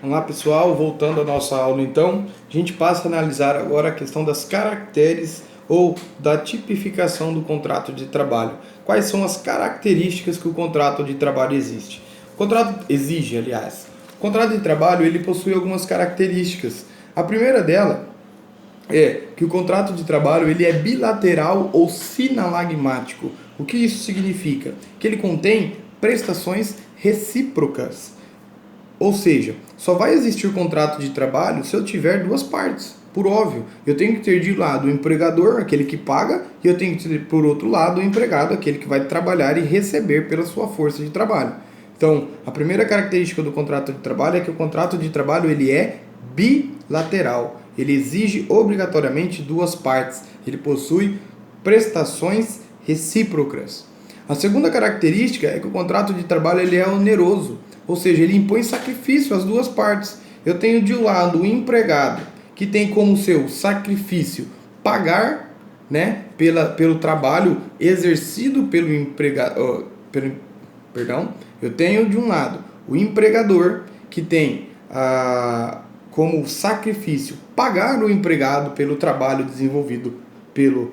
Olá pessoal, voltando à nossa aula então, a gente passa a analisar agora a questão das caracteres ou da tipificação do contrato de trabalho. Quais são as características que o contrato de trabalho exige? O contrato exige, aliás. O contrato de trabalho ele possui algumas características. A primeira dela é que o contrato de trabalho ele é bilateral ou sinalagmático. O que isso significa? Que ele contém prestações recíprocas. Ou seja, só vai existir contrato de trabalho se eu tiver duas partes. Por óbvio, eu tenho que ter de lado o empregador, aquele que paga, e eu tenho que ter, por outro lado, o empregado, aquele que vai trabalhar e receber pela sua força de trabalho. Então, a primeira característica do contrato de trabalho é que o contrato de trabalho ele é bilateral. Ele exige obrigatoriamente duas partes. Ele possui prestações recíprocas. A segunda característica é que o contrato de trabalho ele é oneroso. Ou seja, ele impõe sacrifício às duas partes. Eu tenho de um lado o empregado, que tem como seu sacrifício pagar, né, pelo trabalho exercido pelo empregado. Eu tenho de um lado o empregador, que tem como sacrifício pagar o empregado pelo trabalho desenvolvido pelo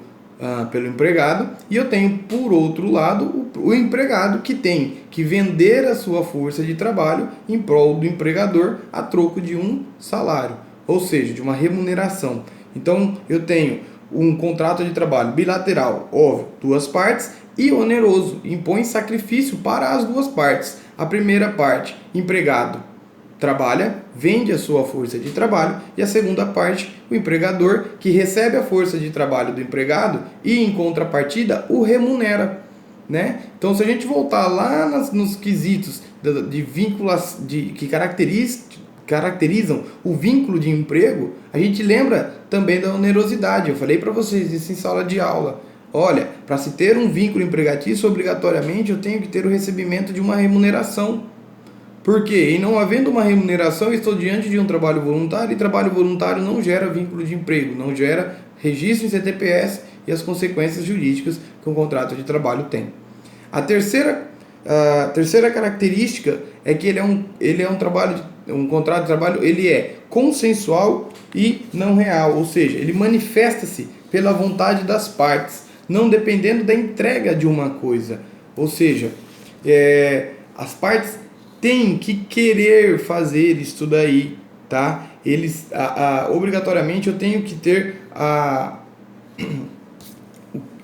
empregado, e eu tenho, por outro lado, o empregado que tem que vender a sua força de trabalho em prol do empregador a troco de um salário, ou seja, de uma remuneração. Então, eu tenho um contrato de trabalho bilateral, óbvio, duas partes, e oneroso, impõe sacrifício para as duas partes. A primeira parte, empregado trabalha, vende a sua força de trabalho, e a segunda parte, o empregador, que recebe a força de trabalho do empregado e, em contrapartida, o remunera. Né? Então, se a gente voltar lá nos quesitos de vínculos que caracterizam o vínculo de emprego, a gente lembra também da onerosidade. Eu falei para vocês isso em sala de aula. Olha, para se ter um vínculo empregatício, obrigatoriamente eu tenho que ter o recebimento de uma remuneração. Por quê? E não havendo uma remuneração, eu estou diante de um trabalho voluntário, e trabalho voluntário não gera vínculo de emprego, não gera registro em CTPS e as consequências jurídicas que um contrato de trabalho tem. A terceira característica é que um contrato de trabalho ele é consensual e não real, ou seja, ele manifesta-se pela vontade das partes, não dependendo da entrega de uma coisa. Ou seja, as partes têm que querer fazer isso daí, tá? Obrigatoriamente eu tenho que ter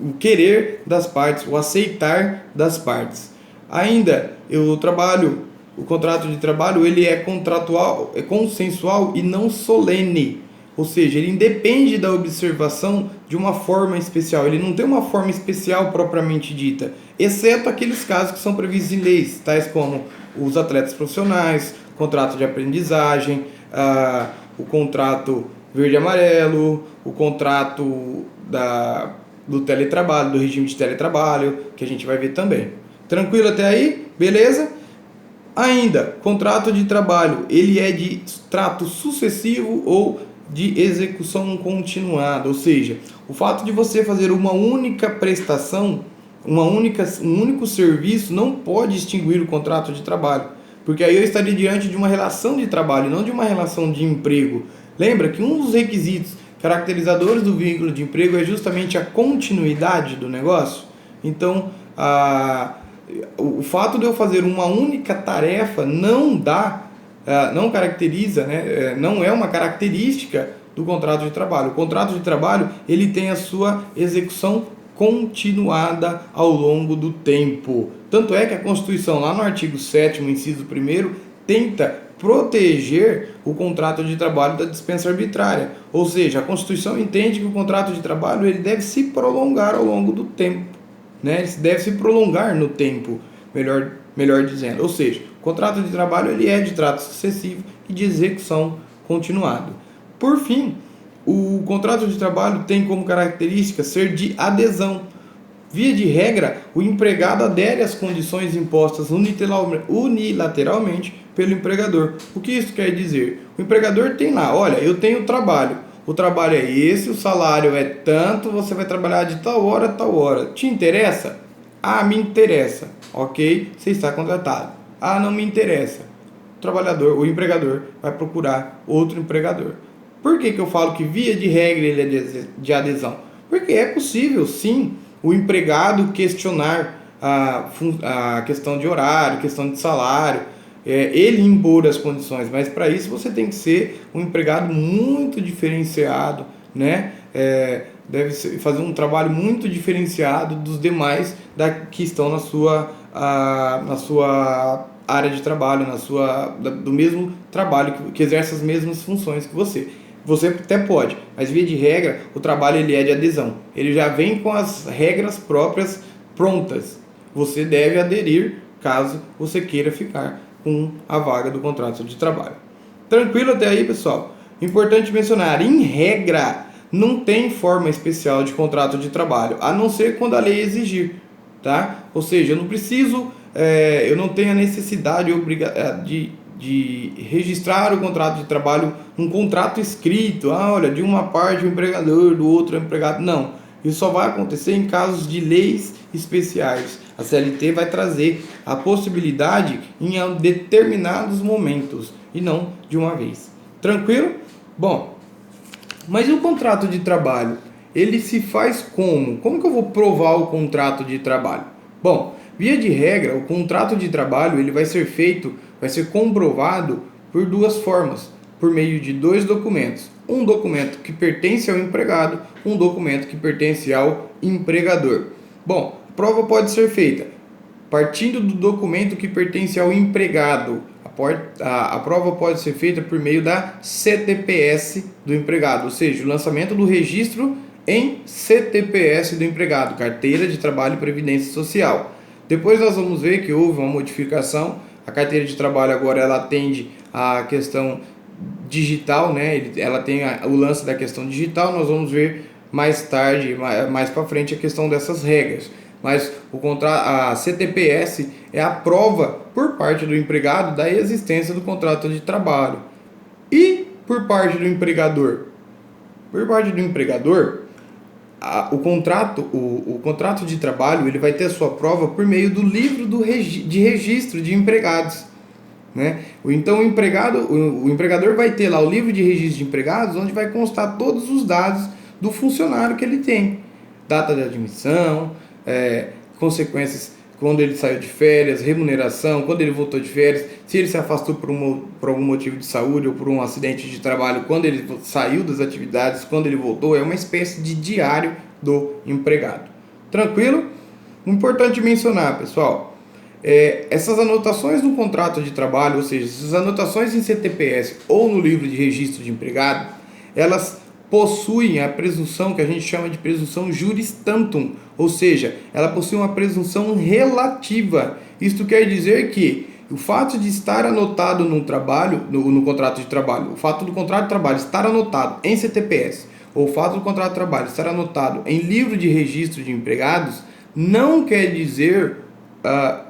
o querer das partes, o aceitar das partes. Ainda, o contrato de trabalho ele é contratual, é consensual e não solene. Ou seja, ele independe da observação de uma forma especial. Ele não tem uma forma especial propriamente dita, exceto aqueles casos que são previstos em leis, tais como os atletas profissionais, contrato de aprendizagem, o contrato verde-amarelo, o contrato do teletrabalho, do regime de teletrabalho, que a gente vai ver também. Tranquilo até aí? Beleza? Ainda, contrato de trabalho, ele é de trato sucessivo ou de execução continuada, ou seja, o fato de você fazer uma única prestação, um único serviço não pode extinguir o contrato de trabalho, porque aí eu estaria diante de uma relação de trabalho, não de uma relação de emprego. Lembra que um dos requisitos caracterizadores do vínculo de emprego é justamente a continuidade do negócio? Então, o fato de eu fazer uma única tarefa não caracteriza, né, não é uma característica do contrato de trabalho. O contrato de trabalho ele tem a sua execução continuada ao longo do tempo. Tanto é que a Constituição, lá no artigo 7º, inciso 1º, tenta proteger o contrato de trabalho da dispensa arbitrária. Ou seja, a Constituição entende que o contrato de trabalho ele deve se prolongar ao longo do tempo. Né? Ele deve se prolongar no tempo, melhor dizendo. Ou seja, o contrato de trabalho ele é de trato sucessivo e de execução continuada. Por fim, o contrato de trabalho tem como característica ser de adesão. Via de regra, o empregado adere às condições impostas unilateralmente pelo empregador. O que isso quer dizer? O empregador tem lá, olha, eu tenho trabalho. O trabalho é esse, o salário é tanto, você vai trabalhar de tal hora a tal hora. Te interessa? Me interessa. Ok, você está contratado. Não me interessa. o empregador vai procurar outro empregador. Por que eu falo que via de regra ele é de adesão? Porque é possível, sim, o empregado questionar a questão de horário, questão de salário, ele impor as condições, mas para isso você tem que ser um empregado muito diferenciado, né? Deve fazer um trabalho muito diferenciado dos demais que estão na sua área de trabalho, do mesmo trabalho, que exerce as mesmas funções que você. Você até pode, mas via de regra, o trabalho ele é de adesão. Ele já vem com as regras próprias prontas. Você deve aderir caso você queira ficar com a vaga do contrato de trabalho. Tranquilo até aí, pessoal? Importante mencionar, em regra, não tem forma especial de contrato de trabalho, a não ser quando a lei exigir, tá? Ou seja, eu não preciso, eu não tenho a necessidade de registrar o contrato de trabalho, um contrato escrito, olha, de uma parte o empregador, do outro o empregado. Não, isso só vai acontecer em casos de leis especiais. A CLT vai trazer a possibilidade em determinados momentos e não de uma vez. Tranquilo? Bom, mas e o contrato de trabalho? Ele se faz como? Como que eu vou provar o contrato de trabalho? Bom, via de regra, o contrato de trabalho ele vai ser comprovado por duas formas, por meio de dois documentos. Um documento que pertence ao empregado, um documento que pertence ao empregador. Bom, a prova pode ser feita partindo do documento que pertence ao empregado. A prova pode ser feita por meio da CTPS do empregado, ou seja, o lançamento do registro em CTPS do empregado, Carteira de Trabalho e Previdência Social. Depois nós vamos ver que houve uma modificação. A carteira de trabalho agora ela atende a questão digital, né? Ela tem o lance da questão digital. Nós vamos ver mais tarde, mais para frente, a questão dessas regras. Mas a CTPS é a prova por parte do empregado da existência do contrato de trabalho. E por parte do empregador? Por parte do empregador, o contrato de trabalho ele vai ter a sua prova por meio do livro de registro de empregados, né? Então o empregador vai ter lá o livro de registro de empregados, onde vai constar todos os dados do funcionário que ele tem, data de admissão, consequências quando ele saiu de férias, remuneração, quando ele voltou de férias, se ele se afastou por algum motivo de saúde ou por um acidente de trabalho, quando ele saiu das atividades, quando ele voltou. É uma espécie de diário do empregado. Tranquilo? Importante mencionar, pessoal, essas anotações no contrato de trabalho, ou seja, essas anotações em CTPS ou no livro de registro de empregado, elas possuem a presunção que a gente chama de presunção juris tantum, ou seja, ela possui uma presunção relativa. Isto quer dizer que o fato de estar anotado no contrato de trabalho, o fato do contrato de trabalho estar anotado em CTPS, ou o fato do contrato de trabalho estar anotado em livro de registro de empregados, não quer dizer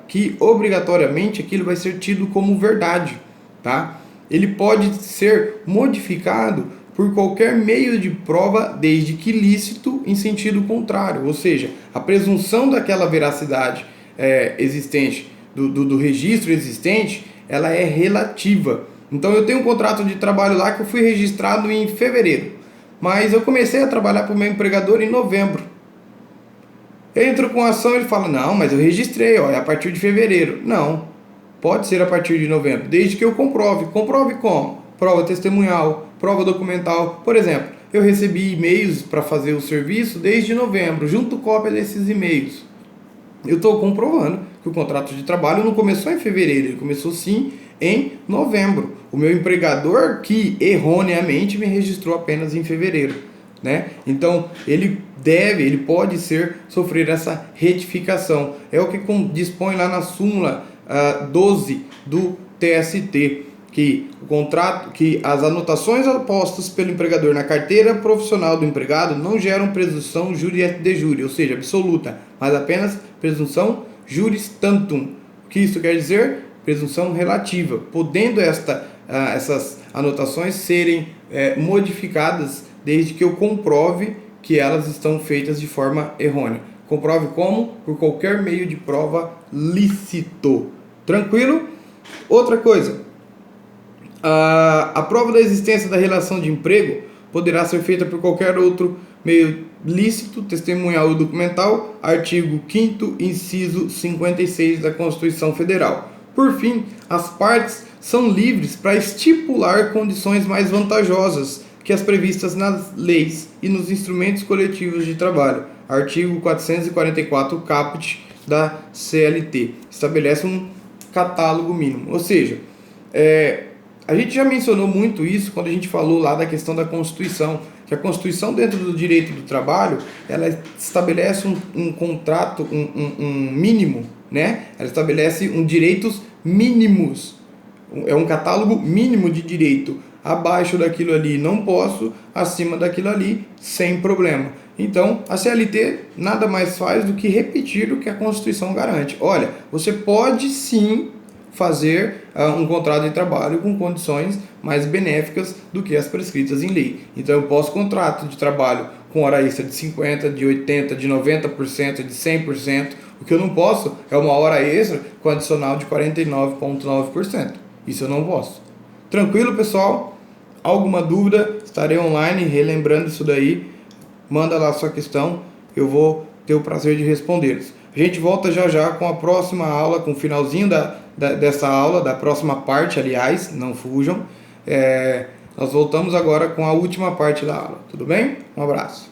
que obrigatoriamente aquilo vai ser tido como verdade, tá? Ele pode ser modificado por qualquer meio de prova, desde que lícito em sentido contrário, ou seja, a presunção daquela veracidade existente, do registro existente, ela é relativa. Então eu tenho um contrato de trabalho lá que eu fui registrado em fevereiro, mas eu comecei a trabalhar para o meu empregador em novembro. Eu entro com a ação e ele fala, não, mas eu registrei, é a partir de fevereiro. Não, pode ser a partir de novembro, desde que eu comprove. Comprove como? Prova testemunhal, prova documental. Por exemplo, eu recebi e-mails para fazer o serviço desde novembro, junto cópia desses e-mails. Eu estou comprovando que o contrato de trabalho não começou em fevereiro, ele começou sim em novembro. O meu empregador que erroneamente me registrou apenas em fevereiro, né? Então ele pode sofrer essa retificação. É o que dispõe lá na súmula 12 do TST. Que as anotações apostas pelo empregador na carteira profissional do empregado não geram presunção juris et de jure, ou seja, absoluta, mas apenas presunção juris tantum. O que isso quer dizer? Presunção relativa, podendo essas anotações serem modificadas desde que eu comprove que elas estão feitas de forma errônea. Comprove como? Por qualquer meio de prova lícito. Tranquilo? Outra coisa, A prova da existência da relação de emprego poderá ser feita por qualquer outro meio lícito, testemunhal ou documental, artigo 5º, inciso 56 da Constituição Federal. Por fim, as partes são livres para estipular condições mais vantajosas que as previstas nas leis e nos instrumentos coletivos de trabalho. Artigo 444 caput da CLT. Estabelece um catálogo mínimo. Ou seja, a gente já mencionou muito isso quando a gente falou lá da questão da Constituição, que a Constituição, dentro do direito do trabalho, ela estabelece um contrato, um mínimo, né? Ela estabelece direitos mínimos, é um catálogo mínimo de direito. Abaixo daquilo ali não posso, acima daquilo ali sem problema. Então, a CLT nada mais faz do que repetir o que a Constituição garante. Olha, você pode sim fazer um contrato de trabalho com condições mais benéficas do que as prescritas em lei. Então eu posso contrato de trabalho com hora extra de 50%, de 80%, de 90%, de 100%. O que eu não posso é uma hora extra com adicional de 49,9%. Isso eu não posso. Tranquilo, pessoal? Alguma dúvida? Estarei online relembrando isso daí. Manda lá a sua questão, eu vou ter o prazer de respondê-los. A gente volta já já com a próxima aula, com o finalzinho dessa aula, da próxima parte, aliás, não fujam. Nós voltamos agora com a última parte da aula, tudo bem? Um abraço.